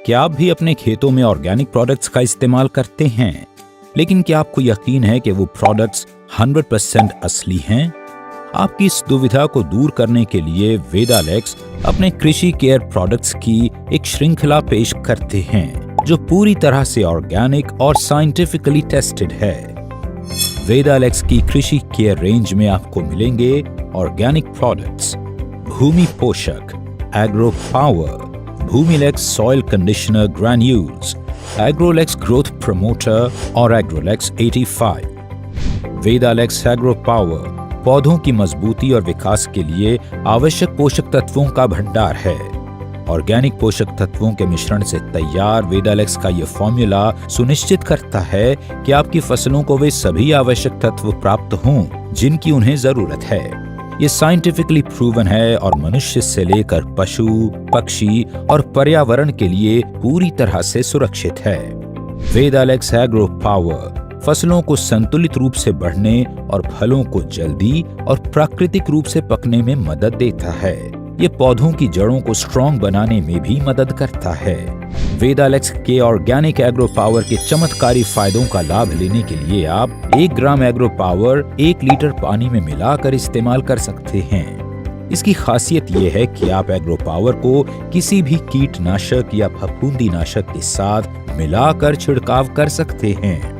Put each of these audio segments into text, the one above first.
क्या आप भी अपने खेतों में ऑर्गेनिक प्रोडक्ट्स का इस्तेमाल करते हैं, लेकिन क्या आपको यकीन है कि वो प्रोडक्ट्स 100% असली हैं? आपकी इस दुविधा को दूर करने के लिए वेदालेक्स अपने कृषि केयर प्रोडक्ट्स की एक श्रृंखला पेश करते हैं जो पूरी तरह से ऑर्गेनिक और साइंटिफिकली टेस्टेड है। वेदालेक्स की कृषि केयर रेंज में आपको मिलेंगे organic products, Bhumi Poshak, agro power, Bhumilex soil conditioner granules, Agrolex growth promoter और एग्रोलेक्स 85। वेदालेक्स एग्रो पावर पौधों की मजबूती और विकास के लिए आवश्यक पोषक तत्वों का भंडार है। ऑर्गेनिक पोषक तत्वों के मिश्रण से तैयार वेदालेक्स का यह फॉर्मूला सुनिश्चित करता है कि आपकी फसलों को वे सभी आवश्यक तत्व प्राप्त हों जिनकी उन्हें जरूरत है। ये साइंटिफिकली प्रूवन है और मनुष्य से लेकर पशु, पक्षी और पर्यावरण के लिए पूरी तरह से सुरक्षित है। वेदालेक्स एग्रो पावर फसलों को संतुलित रूप से बढ़ने और फलों को जल्दी और प्राकृतिक रूप से पकने में मदद देता है। ये पौधों की जड़ों को स्ट्रॉन्ग बनाने में भी मदद करता है। वेदालेक्स के ऑर्गेनिक एग्रो पावर के चमत्कारी फायदों का लाभ लेने के लिए आप 1 ग्राम एग्रो पावर 1 लीटर पानी में मिलाकर इस्तेमाल कर सकते हैं। इसकी खासियत यह है कि आप एग्रो पावर को किसी भी कीटनाशक या फफूंदीनाशक के साथ मिलाकर छिड़काव कर सकते हैं।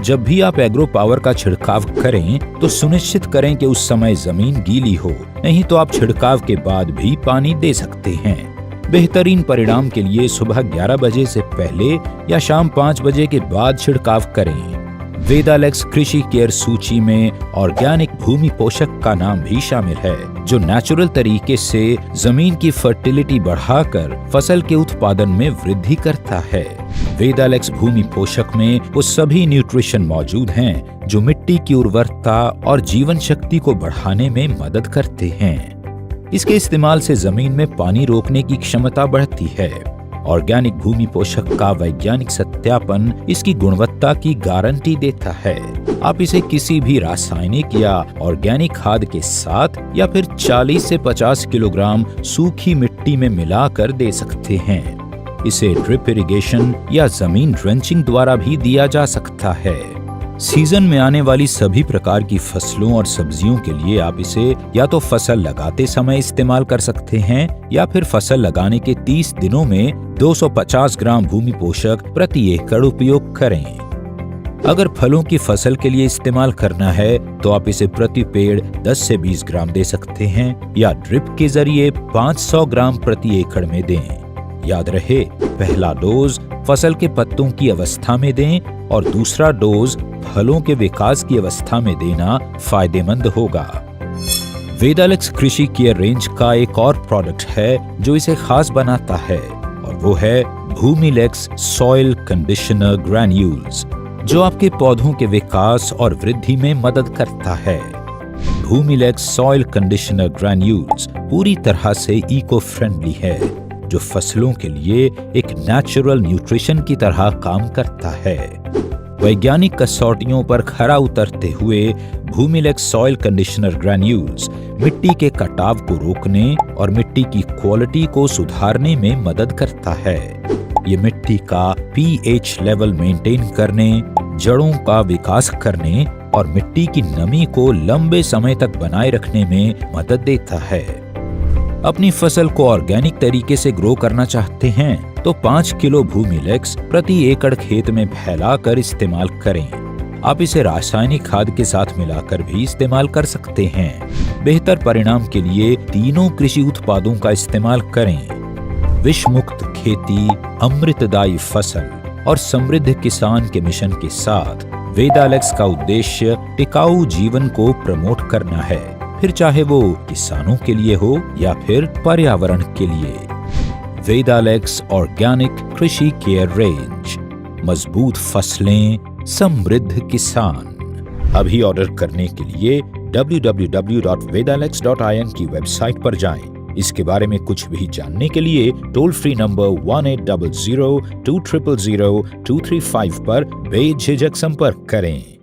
जब भी आप एग्रो पावर का छिड़काव करें तो सुनिश्चित करें कि उस समय जमीन गीली हो, नहीं तो आप छिड़काव के बाद भी पानी दे सकते हैं। बेहतरीन परिणाम के लिए सुबह 11 बजे से पहले या शाम 5 बजे के बाद छिड़काव करें। वेदालेक्स कृषि केयर सूची में ऑर्गेनिक भूमि पोषक का नाम भी शामिल है, जो नेचुरल तरीके से जमीन की फर्टिलिटी बढ़ाकर फसल के उत्पादन में वृद्धि करता है। वेदालेक्स भूमि पोषक में वो सभी न्यूट्रिशन मौजूद हैं जो मिट्टी की उर्वरता और जीवन शक्ति को बढ़ाने में मदद करते हैं। इसके इस्तेमाल से जमीन में पानी रोकने की क्षमता बढ़ती है। ऑर्गेनिक भूमि पोषक का वैज्ञानिक सत्यापन इसकी गुणवत्ता की गारंटी देता है। आप इसे किसी भी रासायनिक या ऑर्गेनिक खाद के साथ या फिर 40 से 50 किलोग्राम सूखी मिट्टी में मिलाकर दे सकते हैं। इसे ड्रिप इरिगेशन या जमीन ड्रेंचिंग द्वारा भी दिया जा सकता है। सीजन में आने वाली सभी प्रकार की फसलों और सब्जियों के लिए आप इसे या तो फसल लगाते समय इस्तेमाल कर सकते हैं या फिर फसल लगाने के 30 दिनों में 250 ग्राम भूमि पोषक प्रति एकड़ उपयोग करें। अगर फलों की फसल के लिए इस्तेमाल करना है तो आप इसे प्रति पेड़ 10 से 20 ग्राम दे सकते हैं या ड्रिप के जरिए 500 ग्राम प्रति एकड़ में दें। याद रहे, पहला डोज फसल के पत्तों की अवस्था में दें और दूसरा डोज फलों के विकास की अवस्था में देना फायदेमंद होगा। वेदालेक्स कृषि केयर रेंज का एक और प्रोडक्ट है जो इसे खास बनाता है और वो है भूमिलेक्स सॉइल कंडीशनर ग्रैन्यूल्स, जो आपके पौधों के विकास और वृद्धि में मदद करता है। भूमिलेक्स सॉइल कंडीशनर ग्रैन्यूल्स पूरी तरह से इको फ्रेंडली है, जो फसलों के लिए एक नेचुरल न्यूट्रिशन की तरह काम करता है। वैज्ञानिक कसौटियों पर खरा उतरते हुए भूमिलेक्स सॉइल कंडीशनर ग्रैन्यूल्स मिट्टी के कटाव को रोकने और मिट्टी की क्वालिटी को सुधारने में मदद करता है। ये मिट्टी का पीएच लेवल मेंटेन करने, जड़ों का विकास करने और मिट्टी की नमी को लंबे समय तक बनाए रखने में मदद देता है। अपनी फसल को ऑर्गेनिक तरीके से ग्रो करना चाहते हैं तो 5 किलो भूमिलेक्स प्रति एकड़ खेत में फैलाकर इस्तेमाल करें। आप इसे रासायनिक खाद के साथ मिलाकर भी इस्तेमाल कर सकते हैं। बेहतर परिणाम के लिए तीनों कृषि उत्पादों का इस्तेमाल करें। विषमुक्त खेती, अमृतदायी फसल और समृद्ध किसान के मिशन के साथ वेदालेक्स का उद्देश्य टिकाऊ जीवन को प्रमोट करना है, फिर चाहे वो किसानों के लिए हो या फिर पर्यावरण के लिए। वेदालेक्स ऑर्गेनिक कृषि केयर रेंज, मजबूत फसलें, समृद्ध किसान। अभी ऑर्डर करने के लिए www.vedalex.in की वेबसाइट पर जाएं। इसके बारे में कुछ भी जानने के लिए टोल फ्री नंबर 1800 2000 235 पर बेझिझक संपर्क करें।